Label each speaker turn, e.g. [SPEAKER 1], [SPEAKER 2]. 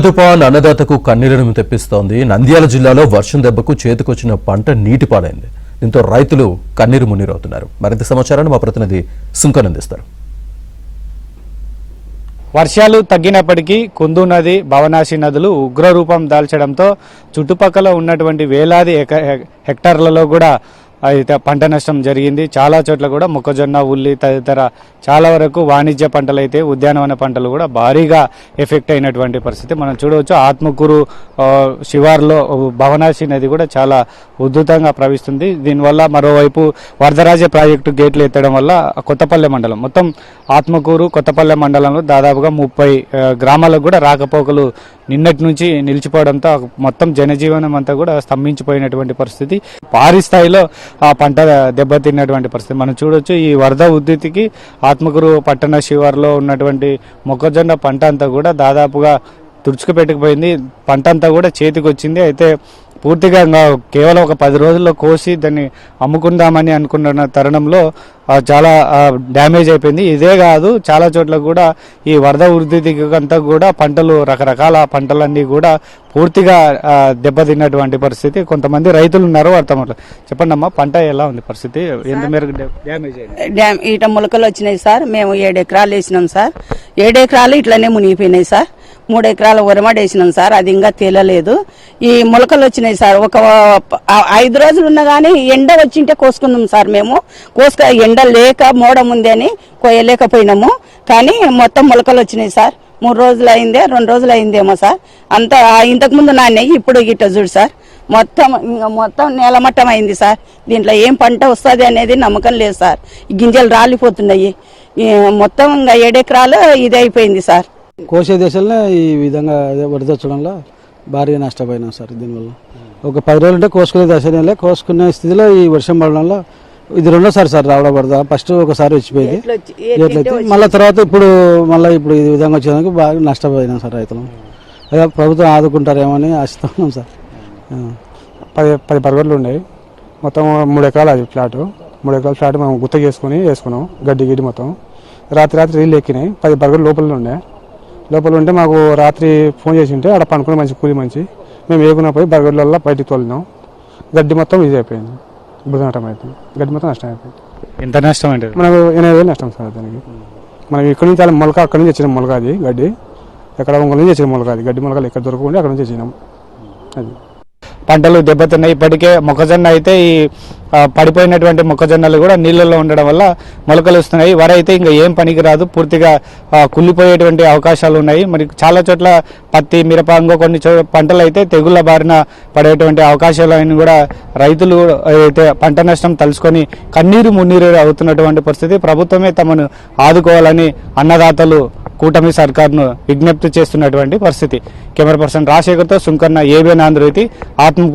[SPEAKER 1] తుఫాన్ అన్నదాతకు కన్నీరును తెప్పిస్తోంది. నంద్యాల జిల్లాలో వర్షం దెబ్బకు చేతికొచ్చిన పంట నీటిపాలైంది. దీంతో రైతులు కన్నీరు మున్నీరవుతున్నారు. మరింత సమాచారాన్ని మా ప్రతినిధి సుంకన్ అందిస్తారు.
[SPEAKER 2] వర్షాలు తగ్గినప్పటికీ కుందు నది, భవనాశి నదులు ఉగ్రరూపం దాల్చడంతో చుట్టుపక్కల ఉన్నటువంటి వేలాది హెక్టార్లలో కూడా అయితే పంట నష్టం జరిగింది. చాలా చోట్ల కూడా మొక్కజొన్న, ఉల్లి తదితర చాలా వరకు వాణిజ్య పంటలు అయితే ఉద్యానవన పంటలు కూడా భారీగా ఎఫెక్ట్ అయినటువంటి పరిస్థితి మనం చూడవచ్చు. ఆత్మకూరు శివార్లో భవనాశి నది కూడా చాలా ఉధృతంగా ప్రవహిస్తుంది. దీనివల్ల మరోవైపు వరదరాజ ప్రాజెక్టు గేట్లు ఎత్తడం వల్ల కొత్తపల్లె మండలం మొత్తం ఆత్మకూరు కొత్తపల్లె మండలంలో దాదాపుగా 30 గ్రామాలకు కూడా రాకపోకలు నిన్నటి నుంచి నిలిచిపోవడంతో మొత్తం జనజీవనం అంతా కూడా స్తంభించిపోయినటువంటి పరిస్థితి. భారీ స్థాయిలో ఆ పంట దెబ్బతిన్నటువంటి పరిస్థితి మనం చూడొచ్చు. ఈ వరద ఉధృతికి ఆత్మకూరు పట్టణ శివార్లో ఉన్నటువంటి మొక్కజొన్న పంట అంతా కూడా దాదాపుగా తుడుచుకుపెట్టుకుపోయింది. పంట అంతా కూడా చేతికి వచ్చింది. అయితే పూర్తిగా కేవలం ఒక 10 రోజుల్లో కోసి దాన్ని అమ్ముకుందామని అనుకున్న తరుణంలో చాలా డ్యామేజ్ అయిపోయింది. ఇదే కాదు, చాలా చోట్ల కూడా ఈ వరద ఉధృతికి అంతా కూడా పంటలు, రకరకాల పంటలన్నీ కూడా పూర్తిగా దెబ్బతిన్నటువంటి పరిస్థితి. కొంతమంది రైతులు ఉన్నారు. వారితో చెప్పండి అమ్మా, పంట ఎలా ఉంది పరిస్థితి? ఎంత మేరకు డ్యామేజ్ అయింది?
[SPEAKER 3] ఈట మొలకలు వచ్చినాయి సార్. మేము 7 ఎకరాలు వేసినాం సార్. 7 ఎకరాలు ఇట్లనే మునిగిపోయినాయి సార్. 3 ఎకరాల ఉరమడి వేసినాం సార్. అది ఇంకా తేలలేదు. ఈ మొలకలు వచ్చినాయి సార్. ఒక 5 రోజులు ఉన్నా కానీ ఎండ వచ్చింటే కోసుకున్నాం సార్. మేము ఎండ లేక మోడం ఉంది అని కోయలేకపోయినాము. కానీ మొత్తం మొలకలు వచ్చినాయి సార్. 3 రోజులు అయిందే, 2 రోజులు అయిందేమో సార్. అంతా ఇంతకుముందు నాన్నయ్యి, ఇప్పుడు గిట్ట చూడు సార్. మొత్తం నేలమట్టం అయింది సార్. దీంట్లో ఏం పంట వస్తుంది అనేది నమ్మకం లేదు సార్. గింజలు రాలిపోతున్నాయి. మొత్తం ఇంకా 7 ఎకరాలు ఇది అయిపోయింది సార్.
[SPEAKER 4] కోసే దశలో ఈ విధంగా వరద వచ్చడంలో భారీగా నష్టపోయినాం సార్. దీనివల్ల ఒక 10 రోజులు ఉంటే కోసుకునే దశలో, కోసుకునే స్థితిలో ఈ వర్షం పడడంలో ఇది రెండోసారి సార్ రావడం వరద. ఫస్ట్ ఒకసారి వచ్చిపోయింది ఎట్లయితే, మళ్ళీ తర్వాత ఇప్పుడు ఈ విధంగా వచ్చేదానికి బాగా నష్టపోయినాం సార్ రైతులు. అదే ప్రభుత్వం ఆదుకుంటారేమో అని ఆశిస్తూ ఉన్నాం సార్.
[SPEAKER 5] 10 బర్గర్లు ఉండేవి. మొత్తం 3 ఎకరాలు అది ఫ్లాట్. 3 ఎకరాల ఫ్లాట్ మనం గుత్త వేసుకున్నాం. గడ్డి మొత్తం రాత్రి నీళ్ళు ఎక్కినాయి. 10 బర్గర్లు లోపల ఉంటే మాకు రాత్రి ఫోన్ చేసి ఉంటే ఆడ పనుకుని మంచి కూలి మంచి మేము వేగున్నా పోయి బర్గర్లలో బయటికి తోలినాం. గడ్డి మొత్తం ఇది అయిపోయింది. బుధనటం అయిపోయింది. గడ్డి మొత్తం నష్టం అయిపోయింది.
[SPEAKER 2] ఎంత నష్టం అంటే
[SPEAKER 5] మనకు 80,000 నష్టం సార్ దానికి. మనం ఇక్కడ నుంచి మొలక, అక్కడి నుంచి వచ్చిన మొలక అది గడ్డి, ఎక్కడ ఒంగోలు నుంచి వచ్చిన మొలక అది. గడ్డి మొలకలు ఎక్కడ దొరకకుండా అక్కడ నుంచి వచ్చినాం. అది
[SPEAKER 2] పంటలు దెబ్బతిన్నాయి. ఇప్పటికే మొక్కజొన్న అయితే ఈ పడిపోయినటువంటి మొక్కజొన్నలు కూడా నీళ్ళల్లో ఉండడం వల్ల మొలకలు వస్తున్నాయి. వరి అయితే ఇంకా ఏం పనికి రాదు, పూర్తిగా కుళ్ళిపోయేటువంటి అవకాశాలు ఉన్నాయి. మరి చాలా చోట్ల పత్తి, మిరప, ఇంకో కొన్ని పంటలు అయితే తెగుళ్ల బారిన పడేటువంటి అవకాశాలు కూడా రైతులు అయితే పంట నష్టం తలుచుకొని కన్నీరు మున్నీరు అవుతున్నటువంటి పరిస్థితి. ప్రభుత్వమే తమను ఆదుకోవాలని అన్నదాతలు కూటమి సర్కార్ను విజ్ఞప్తి చేస్తున్నటువంటి పరిస్థితి. కెమెరా పర్సన్ రాజశేఖర్తో సుంకన్న, ఏబిఎన్ ఆంధ్రజ్యోతి, ఆత్మ.